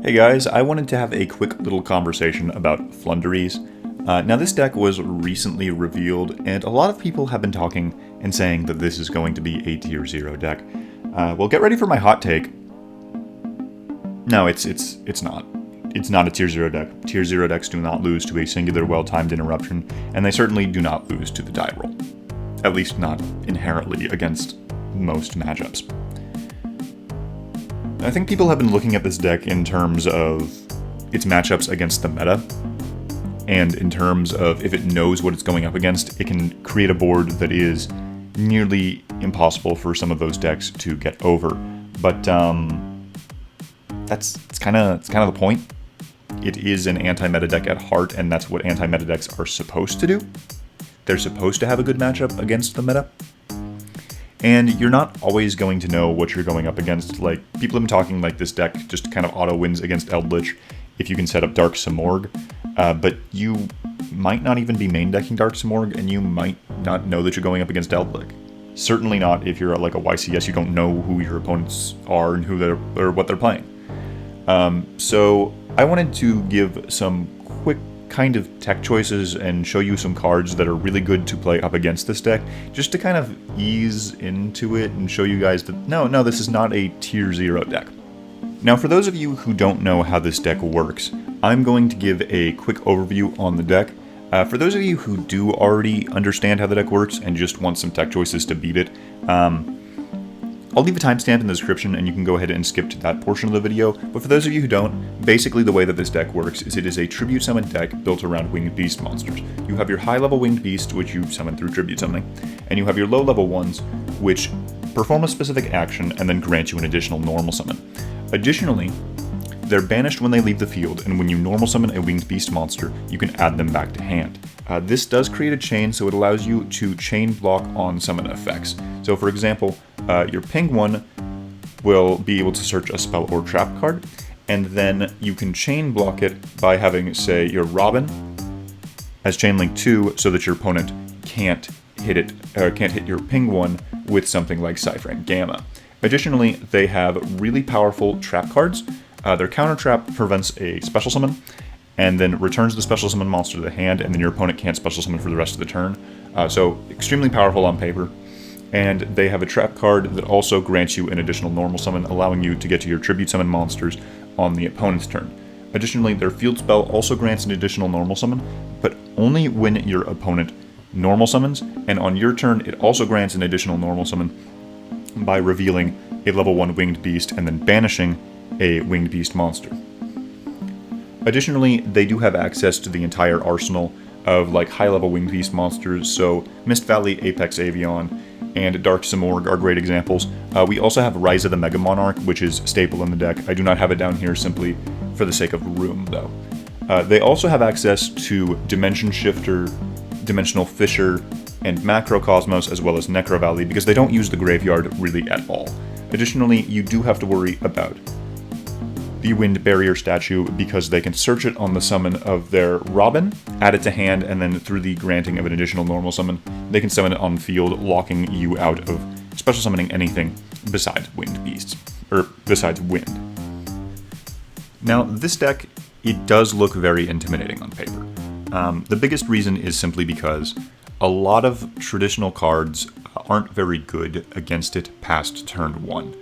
Hey guys, I wanted to have a quick little conversation about Flundereeze. Now this deck was recently revealed, and a lot of people have been talking and saying that this is going to be a tier 0 deck. Well, get ready for my hot take. No, it's not. It's not a tier 0 deck. Tier 0 decks do not lose to a singular well-timed interruption, and they certainly do not lose to the die roll. At least not inherently against most matchups. I think people have been looking at this deck in terms of its matchups against the meta, and in terms of if it knows what it's going up against, it can create a board that is nearly impossible for some of those decks to get over. But it's kind of the point. It is an anti-meta deck at heart, and that's what anti-meta decks are supposed to do. They're supposed to have a good matchup against the meta. And you're not always going to know what you're going up against. Like, people have been talking like this deck just kind of auto wins against Eldritch if you can set up Dark Simorgh, but you might not even be main decking Dark Simorgh, and you might not know that you're going up against Eldritch. Certainly not if you're like a YCS, you don't know who your opponents are and who they're or what they're playing. So I wanted to give some quick kind of tech choices and show you some cards that are really good to play up against this deck, just to kind of ease into it and show you guys that no, this is not a tier 0 deck. Now, for those of you who don't know how this deck works, I'm going to give a quick overview on the deck. For those of you who do already understand how the deck works and just want some tech choices to beat it, I'll leave a timestamp in the description and you can go ahead and skip to that portion of the video, but for those of you who don't, basically the way that this deck works is it is a tribute summon deck built around winged beast monsters. You have your high level winged beast, which you summon through tribute summoning, and you have your low level ones, which perform a specific action and then grant you an additional normal summon. Additionally, they're banished when they leave the field, and when you normal summon a winged beast monster, you can add them back to hand. This does create a chain, so it allows you to chain block on summon effects. So for example, your ping one will be able to search a spell or trap card, and then you can chain block it by having, say, your Robin as chain link 2, so that your opponent can't hit your ping one with something like Cypher Gamma. Additionally, they have really powerful trap cards. Their counter trap prevents a special summon, and then returns the special summon monster to the hand, and then your opponent can't special summon for the rest of the turn. So extremely powerful on paper. And they have a trap card that also grants you an additional normal summon, allowing you to get to your tribute summon monsters on the opponent's turn. Additionally, their field spell also grants an additional normal summon, but only when your opponent normal summons, and on your turn it also grants an additional normal summon by revealing a level 1 winged beast and then banishing a winged beast monster. Additionally, they do have access to the entire arsenal of like high-level winged beast monsters, so Mist Valley, Apex Avion, and Dark Simorgh are great examples. We also have Rise of the Mega Monarch, which is staple in the deck. I do not have it down here simply for the sake of room, though. They also have access to Dimension Shifter, Dimensional Fisher, and Macrocosmos, as well as Necro Valley, because they don't use the graveyard really at all. Additionally, you do have to worry about the Wind Barrier statue, because they can search it on the summon of their Robin, add it to hand, and then through the granting of an additional normal summon, they can summon it on field, locking you out of special summoning anything besides winged beasts, or besides wind. Now, this deck, it does look very intimidating on paper. The biggest reason is simply because a lot of traditional cards aren't very good against it past turn 1.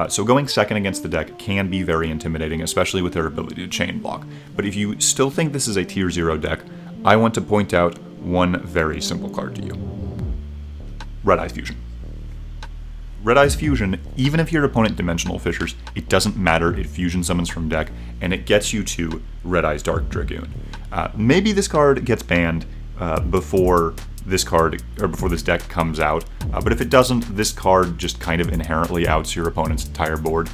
So going second against the deck can be very intimidating, especially with their ability to chain block. But if you still think this is a tier 0 deck, I want to point out one very simple card to you. Red Eyes Fusion. Red Eyes Fusion, even if your opponent Dimensional Fishers, it doesn't matter, it fusion summons from deck, and it gets you to Red Eyes Dark Dragoon. Maybe this card gets banned before this deck comes out, but if it doesn't, this card just kind of inherently outs your opponent's entire board.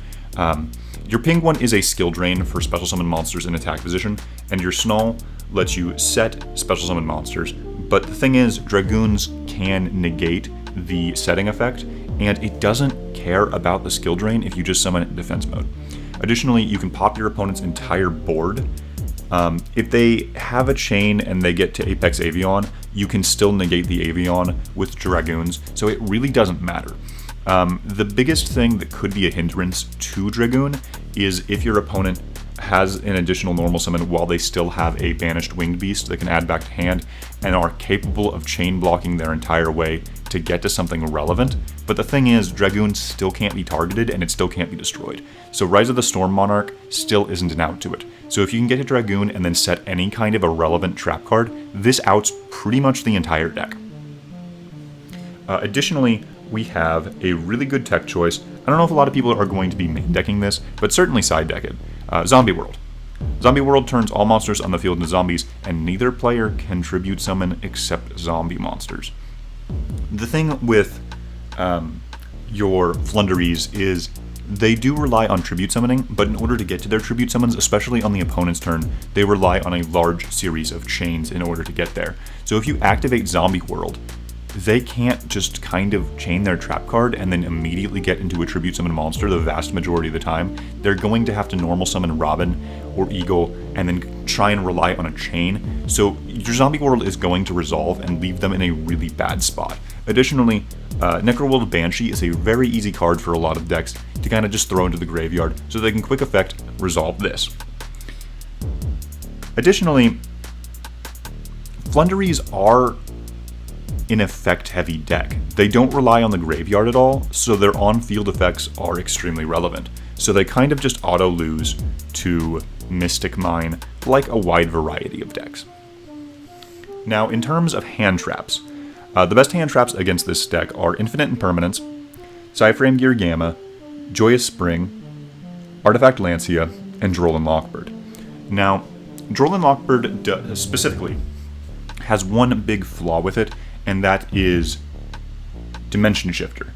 Your ping one is a skill drain for special summon monsters in attack position, and your Snull lets you set special summon monsters, but the thing is, Dragoons can negate the setting effect, and it doesn't care about the skill drain if you just summon it in defense mode. Additionally, you can pop your opponent's entire board. If they have a chain and they get to Apex Avion, you can still negate the Avion with Dragoons, so it really doesn't matter. The biggest thing that could be a hindrance to Dragoon is if your opponent has an additional normal summon while they still have a banished winged beast they can add back to hand and are capable of chain blocking their entire way to get to something relevant. But the thing is, Dragoon still can't be targeted and it still can't be destroyed. So Rise of the Storm Monarch still isn't an out to it. So if you can get a Dragoon and then set any kind of a relevant trap card, this outs pretty much the entire deck. Additionally, we have a really good tech choice. I don't know if a lot of people are going to be main decking this, but certainly side deck it. Zombie World. Zombie World turns all monsters on the field into zombies, and neither player can tribute summon except zombie monsters. The thing with your Flundereeze is they do rely on tribute summoning, but in order to get to their tribute summons, especially on the opponent's turn, they rely on a large series of chains in order to get there. So if you activate Zombie World, they can't just kind of chain their trap card and then immediately get into a tribute summon monster the vast majority of the time. They're going to have to normal summon Robin or Eagle and then try and rely on a chain. So your Zombie World is going to resolve and leave them in a really bad spot. Additionally, Necroworld Banshee is a very easy card for a lot of decks to kind of just throw into the graveyard so they can quick effect resolve this. Additionally, Flundereeze are an effect-heavy deck. They don't rely on the graveyard at all, so their on-field effects are extremely relevant. So they kind of just auto-lose to Mystic Mine, like a wide variety of decks. Now, in terms of hand traps, the best hand traps against this deck are Infinite Impermanence, Psyframe Gear Gamma, Joyous Spring, Artifact Lancia, and Droll Lockbird. Now, Droll Lockbird specifically has one big flaw with it, and that is Dimension Shifter.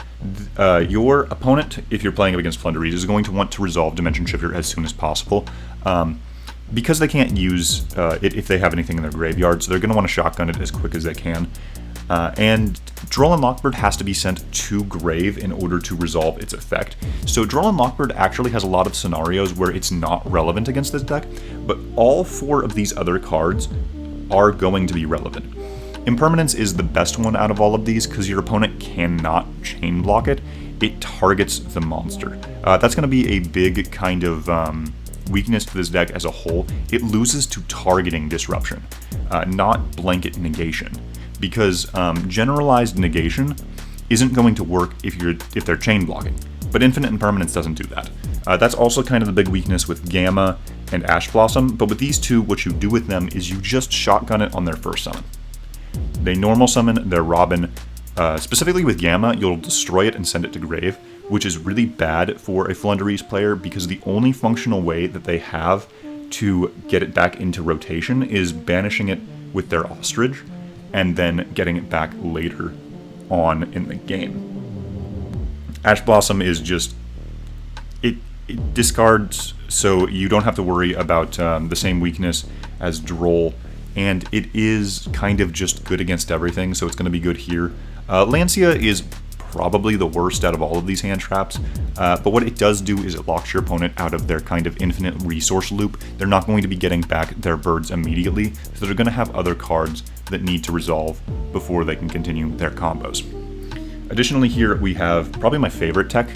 Your opponent, if you're playing up against Flundereeze, is going to want to resolve Dimension Shifter as soon as possible, because they can't use it if they have anything in their graveyard, so they're going to want to shotgun it as quick as they can. And Droll Lockbird has to be sent to grave in order to resolve its effect. So Droll Lockbird actually has a lot of scenarios where it's not relevant against this deck, but all four of these other cards are going to be relevant. Impermanence is the best one out of all of these because your opponent cannot chain block it. It targets the monster. That's going to be a big kind of weakness to this deck as a whole. It loses to targeting disruption, not blanket negation, because generalized negation isn't going to work if they're chain blocking. But Infinite Impermanence doesn't do that. That's also kind of the big weakness with Gamma and Ash Blossom, but with these two, what you do with them is you just shotgun it on their first summon. They normal summon their Robin. Specifically with Gamma, you'll destroy it and send it to grave, which is really bad for a Flundereeze player because the only functional way that they have to get it back into rotation is banishing it with their Ostrich and then getting it back later on in the game. Ash Blossom is just... It discards, so you don't have to worry about the same weakness as Droll, and it is kind of just good against everything, so it's going to be good here. Lancia is probably the worst out of all of these hand traps, but what it does do is it locks your opponent out of their kind of infinite resource loop. They're not going to be getting back their birds immediately, so they're going to have other cards that need to resolve before they can continue their combos. Additionally, here we have probably my favorite tech,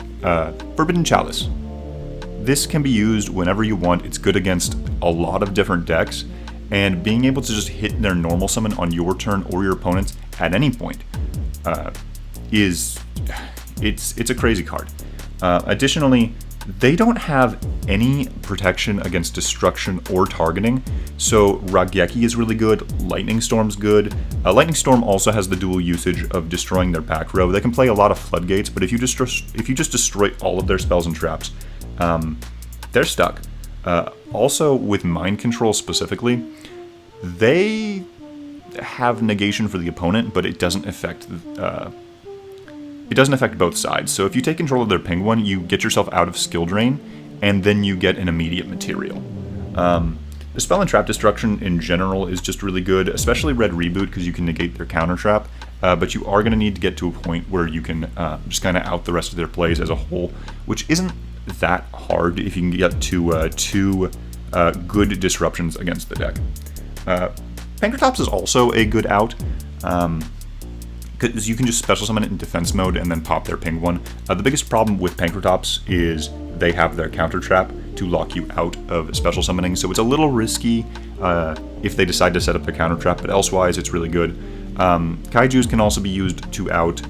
Forbidden Chalice. This can be used whenever you want. It's good against a lot of different decks, and being able to just hit their normal summon on your turn or your opponent's at any point it's a crazy card. Additionally, they don't have any protection against destruction or targeting, so Raigeki is really good, Lightning Storm's good. Lightning Storm also has the dual usage of destroying their back row. They can play a lot of floodgates, but if you just destroy all of their spells and traps, they're stuck. Also, with Mind Control specifically, they have negation for the opponent, but it doesn't affect both sides. So if you take control of their Penguin, you get yourself out of skill drain, and then you get an immediate material. The spell and trap destruction in general is just really good, especially Red Reboot, because you can negate their counter trap. But you are going to need to get to a point where you can just kind of out the rest of their plays as a whole, which isn't that hard if you can get to two good disruptions against the deck. Pankratops is also a good out, because you can just special summon it in defense mode and then pop their ping one. The biggest problem with Pankratops is they have their counter trap to lock you out of special summoning, so it's a little risky if they decide to set up their counter trap, but elsewise it's really good. Kaijus can also be used to out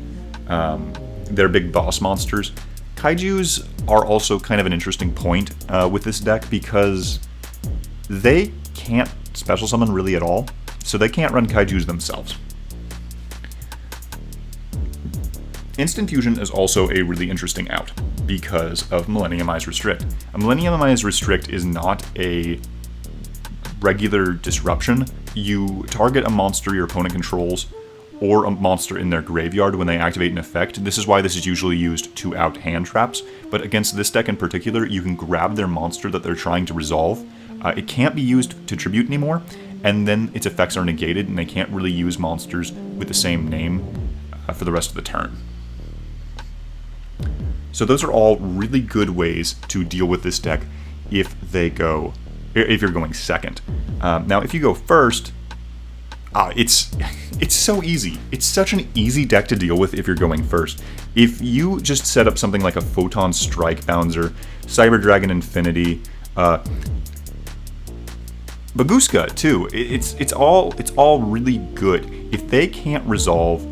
their big boss monsters. Kaijus are also kind of an interesting point with this deck because they can't special summon really at all, so they can't run Kaijus themselves. Instant Fusion is also a really interesting out because of Millenniumize Restrict. A Millenniumize Restrict is not a regular disruption. You target a monster your opponent controls or a monster in their graveyard when they activate an effect. This is why this is usually used to out hand traps, but against this deck in particular, you can grab their monster that they're trying to resolve. It can't be used to tribute anymore, and then its effects are negated, and they can't really use monsters with the same name for the rest of the turn. So those are all really good ways to deal with this deck if you're going second. Now, if you go first, it's so easy. It's such an easy deck to deal with if you're going first. If you just set up something like a Photon Strike Bouncer, Cyber Dragon Infinity, Baguska too. It's all really good. If they can't resolve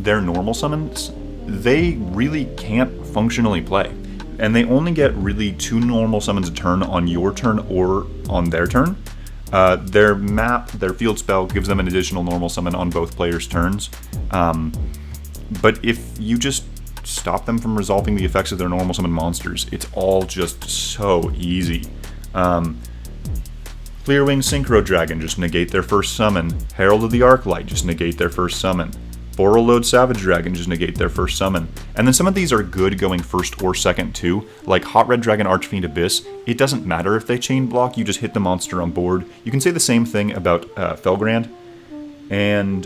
their normal summons, they really can't functionally play. And they only get really 2 normal summons a turn on your turn or on their turn. Their field spell gives them an additional normal summon on both players' turns. But if you just stop them from resolving the effects of their normal summon monsters, it's all just so easy. Clearwing Synchro Dragon, just negate their first summon. Herald of the Arclight, just negate their first summon. Borreload Savage Dragon, just negate their first summon. And then some of these are good going first or second too, like Hot Red Dragon Archfiend Abyss. It doesn't matter if they chain block, you just hit the monster on board. You can say the same thing about Felgrand. And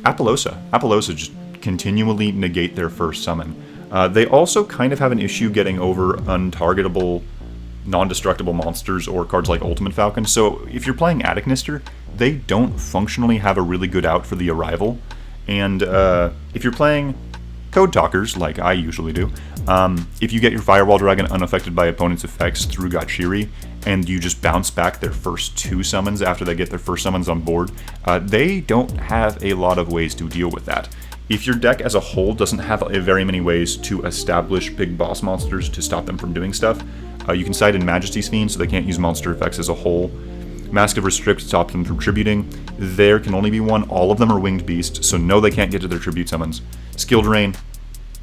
Apollosa. Apollosa just continually negate their first summon. They also kind of have an issue getting over untargetable, non-destructible monsters or cards like Ultimate Falcon. So if you're playing Attic Nister, they don't functionally have a really good out for the Arrival. And if you're playing Code Talkers, like I usually do, if you get your Firewall Dragon unaffected by opponent's effects through Gachiri, and you just bounce back their first 2 summons after they get their first summons on board, they don't have a lot of ways to deal with that. If your deck as a whole doesn't have very many ways to establish big boss monsters to stop them from doing stuff, you can cite in Majesty's Fiend so they can't use monster effects as a whole. Mask of Restrict stops them from tributing. There can only be one. All of them are Winged Beast, so no, they can't get to their tribute summons. Skill Drain,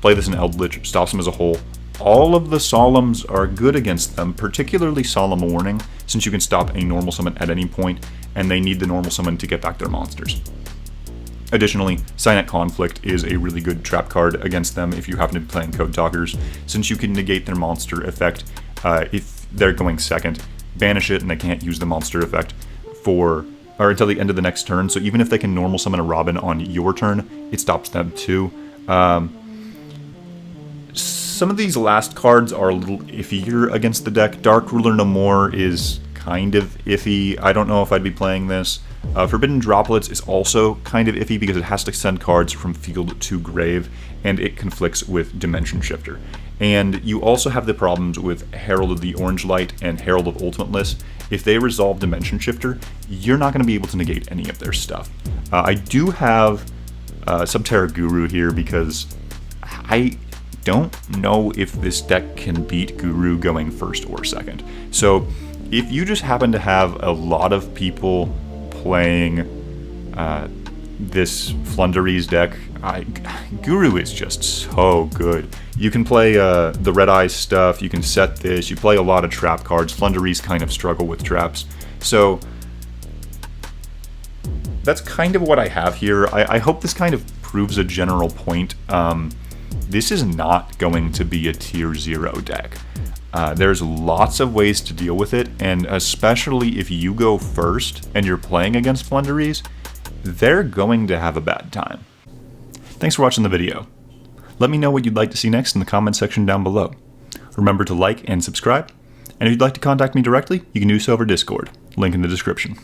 play this in Eldritch, stops them as a whole. All of the Solemns are good against them, particularly Solemn Warning, since you can stop a normal summon at any point, and they need the normal summon to get back their monsters. Additionally, Signet Conflict is a really good trap card against them if you happen to be playing Code Talkers, since you can negate their monster effect if they're going second, banish it, and they can't use the monster effect until the end of the next turn. So even if they can normal summon a Robin on your turn, it stops them too. Some of these last cards are a little iffier against the deck. Dark Ruler No More is kind of iffy. I don't know if I'd be playing this. Forbidden Droplets is also kind of iffy because it has to send cards from field to grave, and it conflicts with Dimension Shifter. And you also have the problems with Herald of the Orange Light and Herald of Ultimateness. If they resolve Dimension Shifter, you're not going to be able to negate any of their stuff. I do have Subterra Guru here because I don't know if this deck can beat Guru going first or second. So if you just happen to have a lot of people playing this Flundereeze deck, Guru is just so good. You can play the Red Eyes stuff, you can set this, you play a lot of trap cards. Flundereeze kind of struggle with traps. So that's kind of what I have here. I hope this kind of proves a general point. This is not going to be a tier 0 deck. There's lots of ways to deal with it, and especially if you go first and you're playing against Flundereeze, they're going to have a bad time. Thanks for watching the video. Let me know what you'd like to see next in the comment section down below. Remember to like and subscribe, and if you'd like to contact me directly, you can do so over Discord, link in the description.